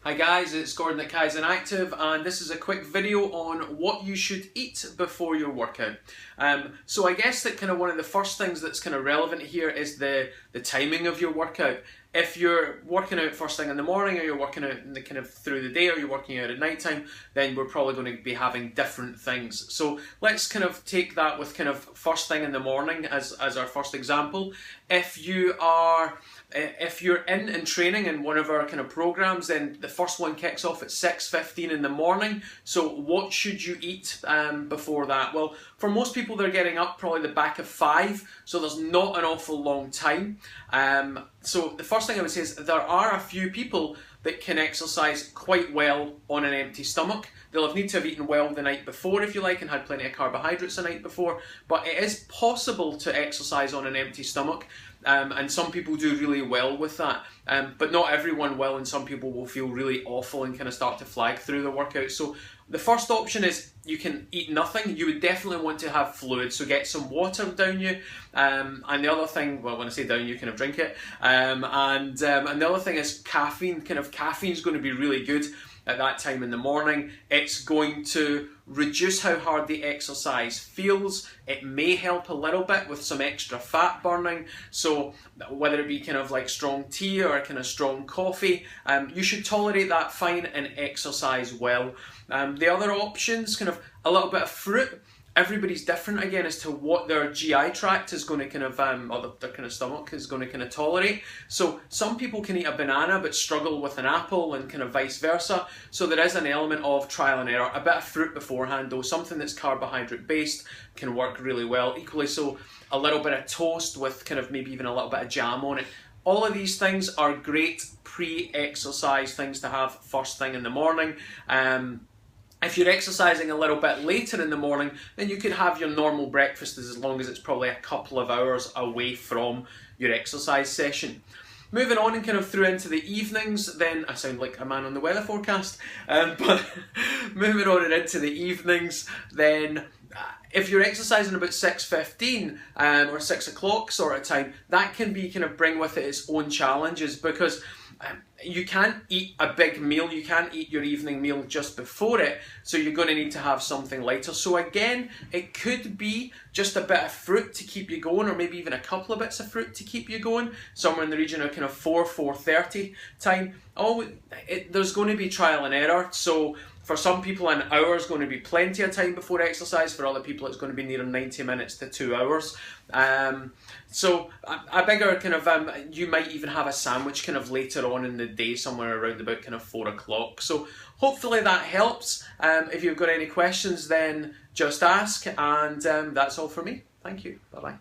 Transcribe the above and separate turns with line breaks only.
Hi guys, it's Gordon at Kaizen Active, and this is a quick video on what you should eat before your workout. So I guess that kind of one of the first things that's kind of relevant here is the timing of your workout. If you're working out first thing in the morning, or you're working out in the kind of through the day, or you're working out at night time, then we're probably going to be having different things. So let's kind of take that with kind of first thing in the morning as our first example. If you're in training in one of our kind of programs, then the first one kicks off at 6:15 in the morning. So what should you eat before that? Well, for most people, they're getting up probably the back of 5, so there's not an awful long time. So the first thing I would say is there are a few people that can exercise quite well on an empty stomach. They'll need to have eaten well the night before, if you like, and had plenty of carbohydrates the night before, but it is possible to exercise on an empty stomach, and some people do really well with that, but not everyone will, and some people will feel really awful and kind of start to flag through the workout. So the first option is you can eat nothing. You would definitely want to have fluid, so get some water down you, and the other thing, well, when I say down you, kind of drink it, and the other thing is caffeine. Caffeine is going to be really good at that time in the morning. It's going to reduce how hard the exercise feels. It may help a little bit with some extra fat burning. So whether it be kind of like strong tea or kind of strong coffee, you should tolerate that fine and exercise well. The other options, kind of a little bit of fruit. Everybody's different again as to what their GI tract is going to kind of, or their kind of stomach is going to kind of tolerate. So some people can eat a banana but struggle with an apple, and kind of vice versa. So there is an element of trial and error. A bit of fruit beforehand though, something that's carbohydrate based, can work really well. Equally so, a little bit of toast with kind of maybe even a little bit of jam on it. All of these things are great pre-exercise things to have first thing in the morning. If you're exercising a little bit later in the morning, then you could have your normal breakfast as long as it's probably a couple of hours away from your exercise session. Moving on and kind of through into the evenings, then I sound like a man on the weather forecast, but moving on and into the evenings, then if you're exercising about 6:15 or 6 o'clock sort of time, that can be kind of bring with it its own challenges, because you can't eat a big meal, you can't eat your evening meal just before it, so you're going to need to have something lighter. So again, it could be just a bit of fruit to keep you going, or maybe even a couple of bits of fruit to keep you going, somewhere in the region of kind of 4:30 time. There's going to be trial and error, so for some people an hour is going to be plenty of time before exercise, for other people it's going to be near 90 minutes to 2 hours. So a bigger kind of, you might even have a sandwich kind of later on in the day, somewhere around about kind of 4 o'clock. So hopefully that helps. If you've got any questions, then just ask, and that's all for me. Thank you. Bye bye.